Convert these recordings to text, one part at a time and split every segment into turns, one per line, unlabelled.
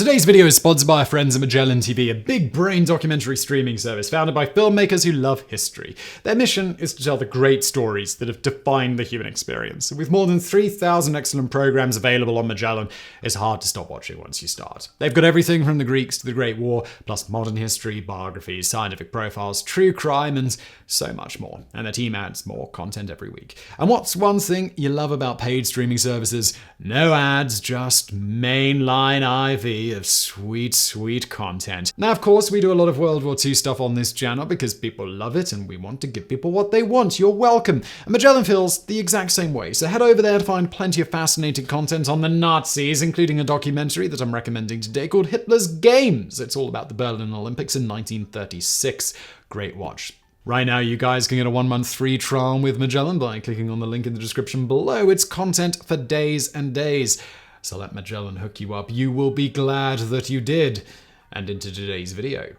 Today's video is sponsored by our friends at Magellan TV, a big brain documentary streaming service founded by filmmakers who love history. Their mission is to tell the great stories that have defined the human experience. With more than 3,000 excellent programs available on Magellan, it's hard to stop watching once you start. They've got everything from the Greeks to the Great War, plus modern history, biographies, scientific profiles, true crime, and so much more. And their team adds more content every week. And what's one thing you love about paid streaming services? No ads, just mainline IV of sweet, sweet content. Now, of course, we do a lot of World War II stuff on this channel because people love it and we want to give people what they want. You're welcome. And Magellan feels the exact same way. So head over there to find plenty of fascinating content on the Nazis, including a documentary that I'm recommending today called Hitler's Games. It's all about the Berlin Olympics in 1936. Great watch. Right now, you guys can get a 1-month free trial with Magellan by clicking on the link in the description below. It's content for days and days. So let Magellan hook you up. You will be glad that you did. And into today's video.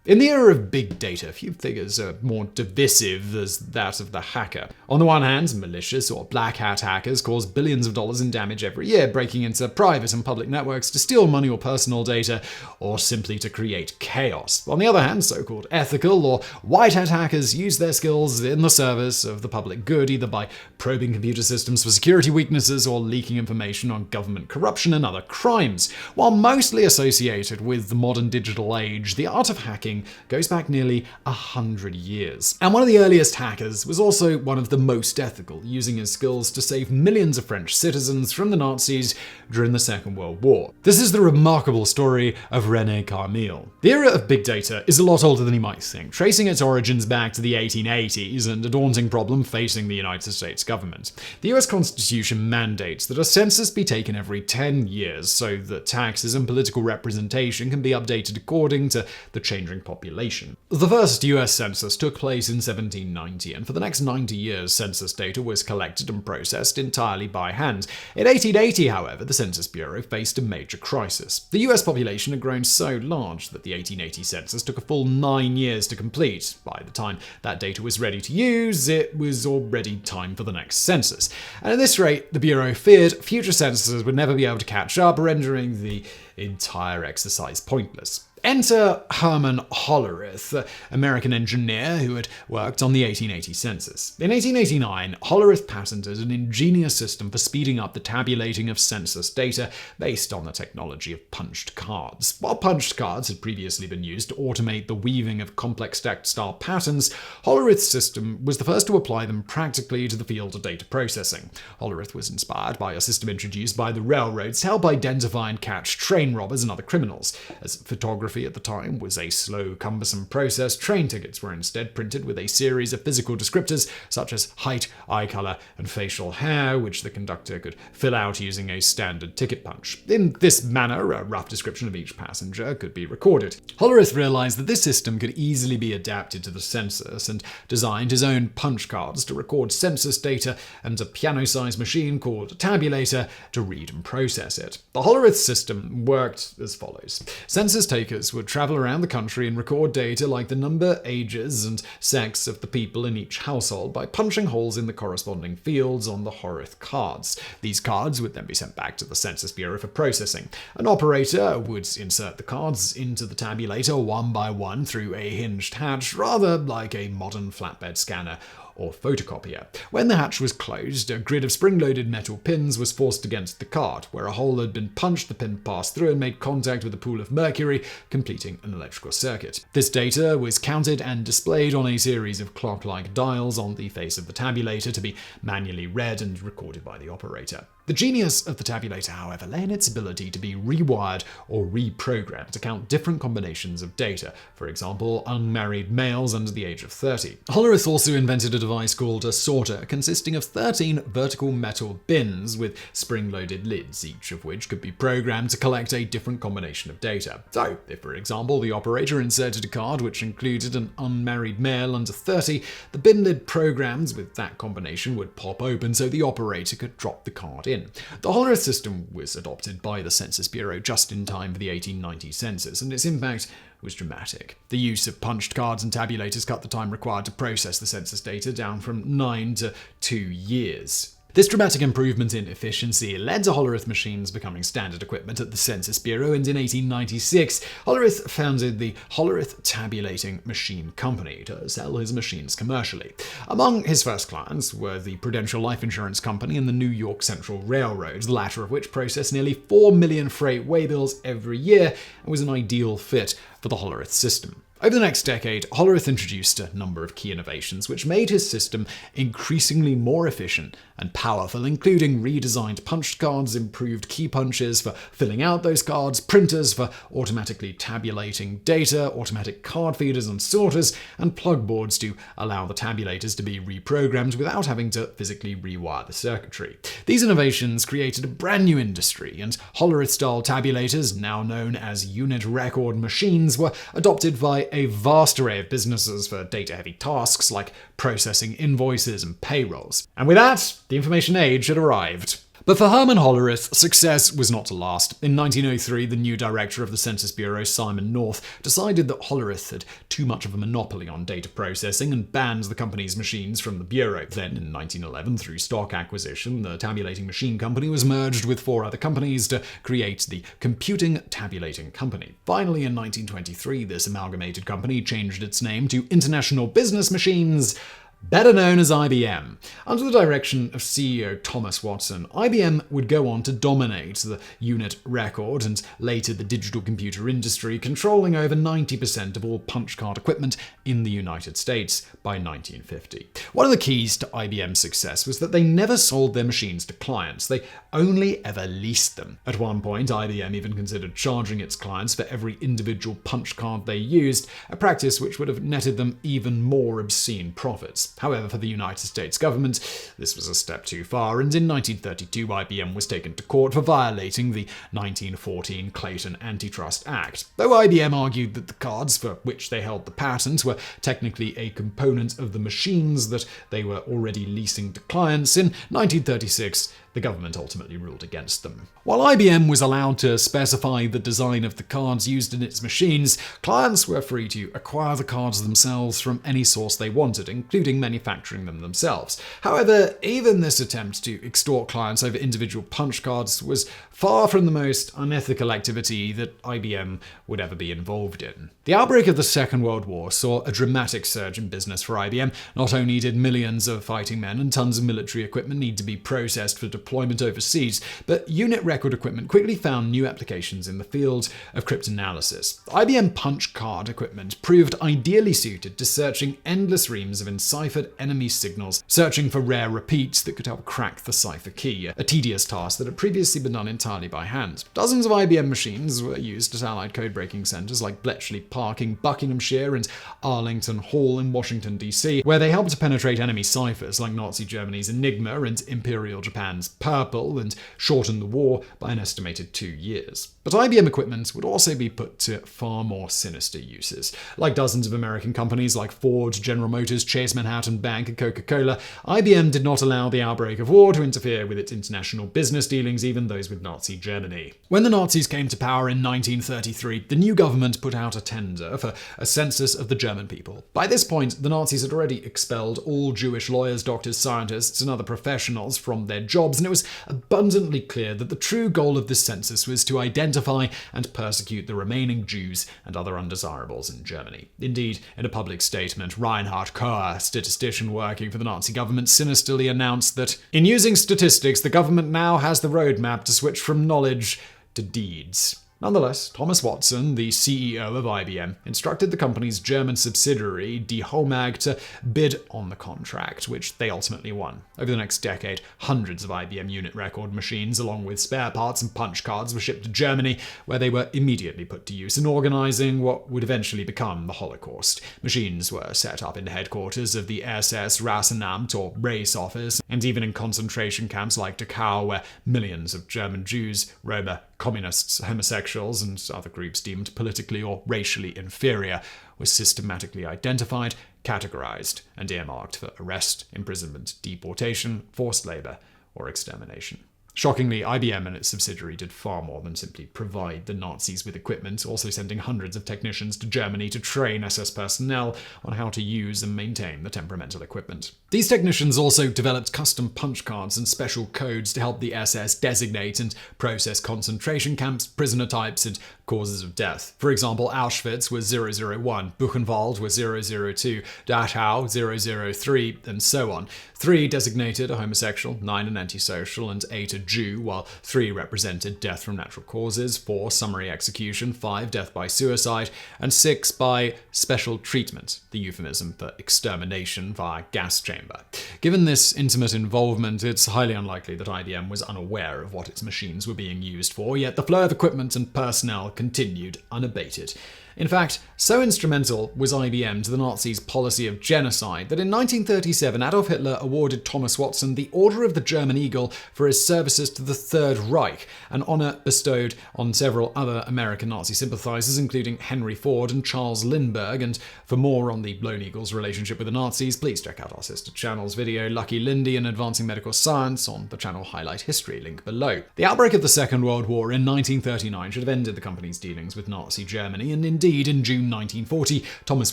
In the era of big data, few figures are more divisive than that of the hacker. On the one hand, malicious or black hat hackers cause billions of dollars in damage every year, breaking into private and public networks to steal money or personal data, or simply to create chaos. On the other hand, so-called ethical or white hat hackers use their skills in the service of the public good, either by probing computer systems for security weaknesses or leaking information on government corruption and other crimes. While mostly associated with the modern digital age, the art of hacking goes back nearly 100 years. And one of the earliest hackers was also one of the most ethical, using his skills to save millions of French citizens from the Nazis during the Second World War. This is the remarkable story of René Carmil. The era of big data is a lot older than you might think, tracing its origins back to the 1880s and a daunting problem facing the United States government. The US Constitution mandates that a census be taken every 10 years so that taxes and political representation can be updated according to the changing population. The first US census took place in 1790, and for the next 90 years, census data was collected and processed entirely by hand. In 1880, however, the Census Bureau faced a major crisis. The US population had grown so large that the 1880 census took a full 9 years to complete. By the time that data was ready to use, it was already time for the next census. And at this rate, the Bureau feared future censuses would never be able to catch up, rendering the entire exercise pointless. Enter Herman Hollerith, American engineer who had worked on the 1880 census. In 1889, Hollerith patented an ingenious system for speeding up the tabulating of census data based on the technology of punched cards. While punched cards had previously been used to automate the weaving of complex textile patterns, Hollerith's system was the first to apply them practically to the field of data processing. Hollerith was inspired by a system introduced by the railroads to help identify and catch train robbers and other criminals. As photography at the time was a slow, cumbersome process, train tickets were instead printed with a series of physical descriptors such as height, eye color, and facial hair, which the conductor could fill out using a standard ticket punch. In this manner, a rough description of each passenger could be recorded. Hollerith realized that this system could easily be adapted to the census and designed his own punch cards to record census data and a piano-sized machine called a tabulator to read and process it. The Hollerith system worked as follows. Census takers would travel around the country and record data like the number, ages, and sex of the people in each household by punching holes in the corresponding fields on the Hollerith cards. These cards would then be sent back to the Census Bureau for processing. An operator would insert the cards into the tabulator one by one through a hinged hatch, rather like a modern flatbed scanner or photocopier. When the hatch was closed, a grid of spring-loaded metal pins was forced against the card. Where a hole had been punched, the pin passed through and made contact with a pool of mercury, completing an electrical circuit. This data was counted and displayed on a series of clock-like dials on the face of the tabulator to be manually read and recorded by the operator. The genius of the tabulator, however, lay in its ability to be rewired or reprogrammed to count different combinations of data, for example, unmarried males under the age of 30. Hollerith also invented a device called a sorter, consisting of 13 vertical metal bins with spring-loaded lids, each of which could be programmed to collect a different combination of data. So, if, for example, the operator inserted a card which included an unmarried male under 30, the bin lid programs with that combination would pop open so the operator could drop the card in. The Hollerith system was adopted by the Census Bureau just in time for the 1890 census, and its impact was dramatic. The use of punched cards and tabulators cut the time required to process the census data down from 9 to 2 years. This dramatic improvement in efficiency led to Hollerith machines becoming standard equipment at the Census Bureau, and in 1896, Hollerith founded the Hollerith Tabulating Machine Company to sell his machines commercially. Among his first clients were the Prudential Life Insurance Company and the New York Central Railroad, the latter of which processed nearly 4 million freight waybills every year and was an ideal fit for the Hollerith system. Over the next decade, Hollerith introduced a number of key innovations which made his system increasingly more efficient and powerful, including redesigned punch cards, improved key punches for filling out those cards, printers for automatically tabulating data, automatic card feeders and sorters, and plug boards to allow the tabulators to be reprogrammed without having to physically rewire the circuitry. These innovations created a brand new industry, and Hollerith-style tabulators, now known as unit record machines, were adopted by a vast array of businesses for data-heavy tasks like processing invoices and payrolls. And with that, the information age had arrived. But for Herman Hollerith, success was not to last. In 1903, the new director of the Census Bureau, Simon North, decided that Hollerith had too much of a monopoly on data processing and banned the company's machines from the Bureau. Then, in 1911, through stock acquisition, the Tabulating Machine Company was merged with 4 other companies to create the Computing Tabulating Company. Finally, in 1923, this amalgamated company changed its name to International Business Machines, better known as IBM. Under the direction of CEO Thomas Watson, IBM would go on to dominate the unit record and later the digital computer industry, controlling over 90% of all punch card equipment in the United States by 1950. One of the keys to IBM's success was that they never sold their machines to clients. They only ever leased them. At one point, IBM even considered charging its clients for every individual punch card they used, a practice which would have netted them even more obscene profits. However, for the United States government, this was a step too far, and in 1932 IBM was taken to court for violating the 1914 Clayton Antitrust Act. Though IBM argued that the cards for which they held the patent were technically a component of the machines that they were already leasing to clients, in 1936 the government ultimately ruled against them. While IBM was allowed to specify the design of the cards used in its machines, clients were free to acquire the cards themselves from any source they wanted, including manufacturing them themselves. However, even this attempt to extort clients over individual punch cards was far from the most unethical activity that IBM would ever be involved in. The outbreak of the Second World War saw a dramatic surge in business for IBM. Not only did millions of fighting men and tons of military equipment need to be processed for deployment overseas, but unit record equipment quickly found new applications in the field of cryptanalysis. IBM punch card equipment proved ideally suited to searching endless reams of enciphered enemy signals, searching for rare repeats that could help crack the cipher key, a tedious task that had previously been done entirely by hand. Dozens of IBM machines were used at Allied code-breaking centers like Bletchley Park in Buckinghamshire and Arlington Hall in Washington, D.C., where they helped to penetrate enemy ciphers like Nazi Germany's Enigma and Imperial Japan's Purple, and shorten the war by an estimated 2 years. But IBM equipment would also be put to far more sinister uses. Like dozens of American companies like Ford, General Motors, Chase Manhattan Bank, and Coca-Cola, IBM did not allow the outbreak of war to interfere with its international business dealings, even those with Nazi Germany. When the Nazis came to power in 1933, the new government put out a tender for a census of the German people. By this point, the Nazis had already expelled all Jewish lawyers, doctors, scientists, and other professionals from their jobs, and it was abundantly clear that the true goal of this census was to identify and persecute the remaining Jews and other undesirables in Germany. Indeed, in a public statement, Reinhard Kohr, a statistician working for the Nazi government, sinisterly announced that, in using statistics, the government now has the roadmap to switch from knowledge to deeds. Nonetheless, Thomas Watson, the CEO of IBM, instructed the company's German subsidiary, Die Homag, to bid on the contract, which they ultimately won. Over the next decade, hundreds of IBM unit record machines, along with spare parts and punch cards, were shipped to Germany, where they were immediately put to use in organizing what would eventually become the Holocaust. Machines were set up in the headquarters of the SS Rassenamt, or race office, and even in concentration camps like Dachau, where millions of German Jews, Roma, communists, homosexuals, and other groups deemed politically or racially inferior were systematically identified, categorized, and earmarked for arrest, imprisonment, deportation, forced labor, or extermination. Shockingly, IBM and its subsidiary did far more than simply provide the Nazis with equipment, also sending hundreds of technicians to Germany to train SS personnel on how to use and maintain the temperamental equipment. These technicians also developed custom punch cards and special codes to help the SS designate and process concentration camps, prisoner types, and causes of death. For example, Auschwitz was 001, Buchenwald was 002, Dachau 003, and so on. 3 designated a homosexual, 9 an antisocial, and 8 a Jew, while 3 represented death from natural causes, 4 summary execution, 5 death by suicide, and 6 by special treatment, the euphemism for extermination via gas chamber. Given this intimate involvement, it's highly unlikely that IBM was unaware of what its machines were being used for, yet the flow of equipment and personnel continued unabated. In fact, so instrumental was IBM to the Nazis' policy of genocide that in 1937 Adolf Hitler awarded Thomas Watson the Order of the German Eagle for his services to the Third Reich, an honor bestowed on several other American Nazi sympathizers, including Henry Ford and Charles Lindbergh. And for more on the Lone Eagle's relationship with the Nazis, please check out our sister channel's video Lucky Lindy and Advancing Medical Science on the channel Highlight History, link below. The outbreak of the Second World War in 1939 should have ended the company's dealings with Nazi Germany, and indeed, in June 1940, Thomas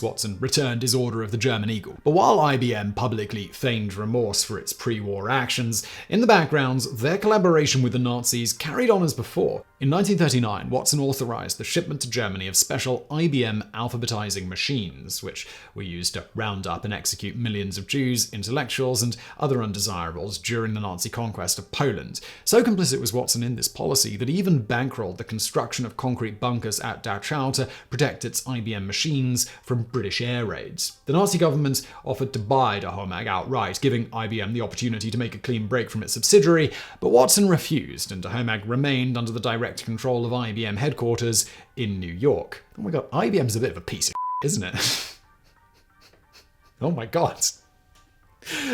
Watson returned his Order of the German Eagle. But while IBM publicly feigned remorse for its pre-war actions, in the background, their collaboration with the Nazis carried on as before. In 1939, Watson authorized the shipment to Germany of special IBM alphabetizing machines, which were used to round up and execute millions of Jews, intellectuals, and other undesirables during the Nazi conquest of Poland. So complicit was Watson in this policy that he even bankrolled the construction of concrete bunkers at Dachau to protect its IBM machines from British air raids. The Nazi government offered to buy Dahomag outright, giving IBM the opportunity to make a clean break from its subsidiary, but Watson refused, and Dahomag remained under the direct control of IBM headquarters in New York. Oh my god, IBM's a bit of a piece of shit, isn't it? Oh my god.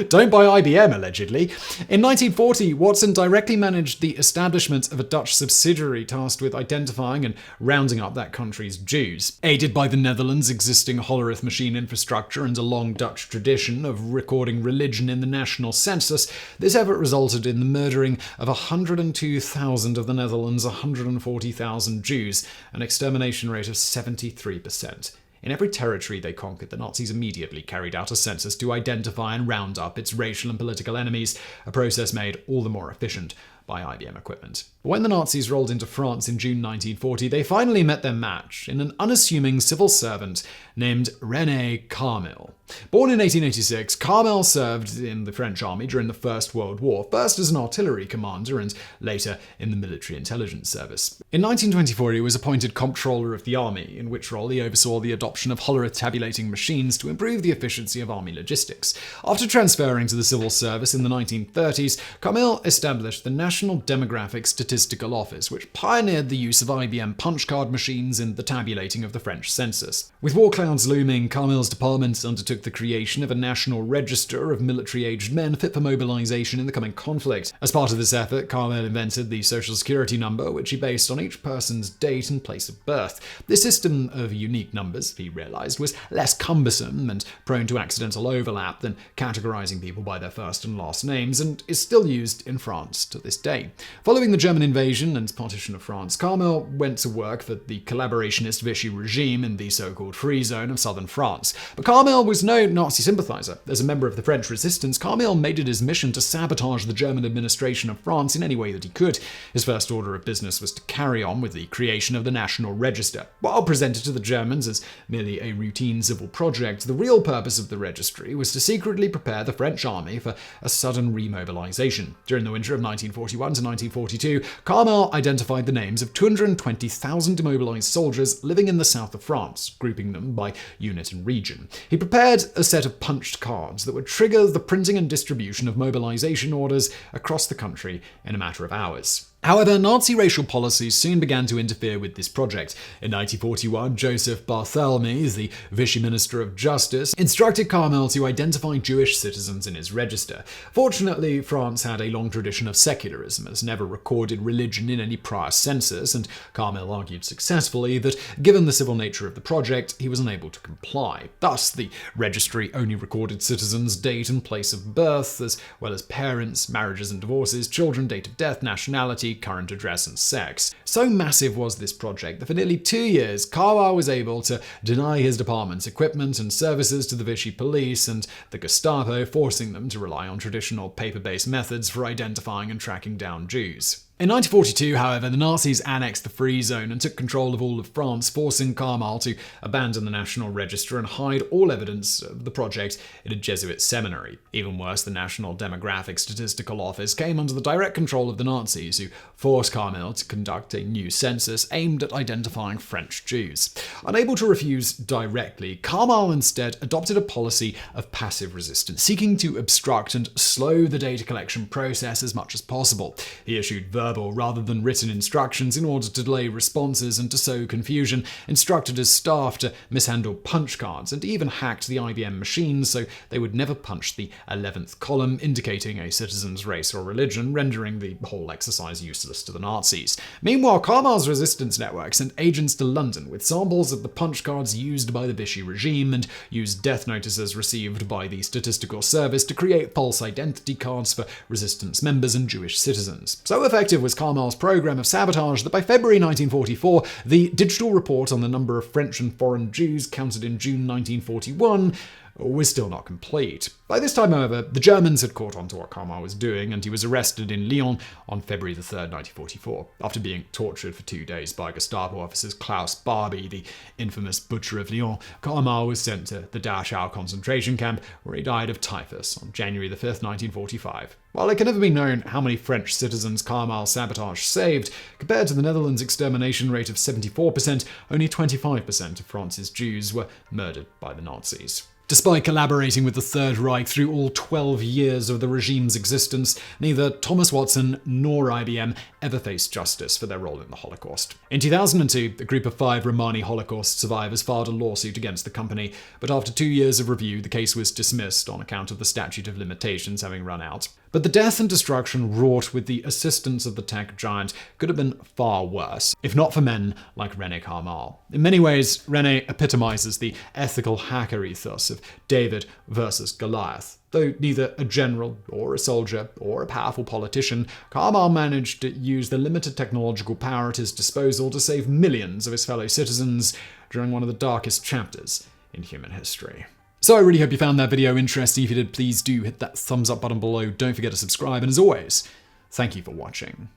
Don't buy IBM, allegedly. In 1940, Watson directly managed the establishment of a Dutch subsidiary tasked with identifying and rounding up that country's Jews. Aided by the Netherlands' existing Hollerith machine infrastructure and a long Dutch tradition of recording religion in the national census, this effort resulted in the murdering of 102,000 of the Netherlands' 140,000 Jews, an extermination rate of 73%. In every territory they conquered, the Nazis immediately carried out a census to identify and round up its racial and political enemies, a process made all the more efficient by IBM equipment. When the Nazis rolled into France in June 1940, they finally met their match in an unassuming civil servant named René Carmel. Born in 1886, Carmel served in the French army during the First World War, first as an artillery commander and later in the military intelligence service. In 1924, he was appointed comptroller of the army, in which role he oversaw the adoption of Hollerith tabulating machines to improve the efficiency of army logistics. After transferring to the civil service in the 1930s, Carmel established the National Demographic Statistical Office, which pioneered the use of IBM punch card machines in the tabulating of the French census. With war clouds looming, Carmel's department undertook the creation of a national register of military-aged men fit for mobilization in the coming conflict. As part of this effort, Carmel invented the Social Security number, which he based on each person's date and place of birth. This system of unique numbers, he realized, was less cumbersome and prone to accidental overlap than categorizing people by their first and last names, and is still used in France to this day. Following the German invasion and partition of France, Carmel went to work for the collaborationist Vichy regime in the so-called Free Zone of southern France. But Carmel was no Nazi sympathizer. As a member of the French resistance, Carmel made it his mission to sabotage the German administration of France in any way that he could. His first order of business was to carry on with the creation of the National Register. While presented to the Germans as merely a routine civil project, the real purpose of the registry was to secretly prepare the French army for a sudden remobilization. During the winter of 1941 to 1942, Carmel identified the names of 220,000 demobilized soldiers living in the south of France, grouping them by unit and region. He prepared a set of punched cards that would trigger the printing and distribution of mobilization orders across the country in a matter of hours. However, Nazi racial policies soon began to interfere with this project. In 1941, Joseph Barthelemy, the Vichy Minister of Justice, instructed Carmel to identify Jewish citizens in his register. Fortunately, France had a long tradition of secularism, as never recorded religion in any prior census, and Carmel argued successfully that, given the civil nature of the project, he was unable to comply. Thus, the registry only recorded citizens' date and place of birth, as well as parents, marriages and divorces, children, date of death, nationality, current address and sex. So massive was this project that for nearly 2 years, Carmel was able to deny his department's equipment and services to the Vichy police and the Gestapo, forcing them to rely on traditional paper-based methods for identifying and tracking down Jews. In 1942, however, the Nazis annexed the Free Zone and took control of all of France, forcing Carmel to abandon the National Register and hide all evidence of the project in a Jesuit seminary. Even worse, the National Demographic Statistical Office came under the direct control of the Nazis, who forced Carmel to conduct a new census aimed at identifying French Jews. Unable to refuse directly, Carmel instead adopted a policy of passive resistance, seeking to obstruct and slow the data collection process as much as possible. He issued verbal rather than written instructions in order to delay responses and to sow confusion, instructed his staff to mishandle punch cards, and even hacked the IBM machines so they would never punch the 11th column indicating a citizen's race or religion, rendering the whole exercise useless to the Nazis. Meanwhile, Carmel's resistance network sent agents to London with samples of the punch cards used by the Vichy regime and used death notices received by the Statistical Service to create false identity cards for resistance members and Jewish citizens. So effective was Carmel's program of sabotage that by February 1944, the digital report on the number of French and foreign Jews counted in June 1941 was still not complete. By this time, however, the Germans had caught on to what Carmel was doing, and he was arrested in Lyon on February 3rd, 1944. After being tortured for 2 days by Gestapo officers Klaus Barbie, the infamous Butcher of Lyon, Carmel was sent to the Dachau concentration camp, where he died of typhus on January 5th, 1945. While it can never be known how many French citizens Carmel's sabotage saved, compared to the Netherlands' extermination rate of 74%, only 25% of France's Jews were murdered by the Nazis. Despite collaborating with the Third Reich through all 12 years of the regime's existence, neither Thomas Watson nor IBM ever faced justice for their role in the Holocaust. In 2002, a group of 5 Romani Holocaust survivors filed a lawsuit against the company, but after 2 years of review, the case was dismissed on account of the statute of limitations having run out. But the death and destruction wrought with the assistance of the tech giant could have been far worse, if not for men like René Carmel. In many ways, René epitomizes the ethical hacker ethos of David versus Goliath. Though neither a general or a soldier or a powerful politician, Carmel managed to use the limited technological power at his disposal to save millions of his fellow citizens during one of the darkest chapters in human history. So I really hope you found that video interesting. If you did, please do hit that thumbs up button below. Don't forget to subscribe. And as always, thank you for watching.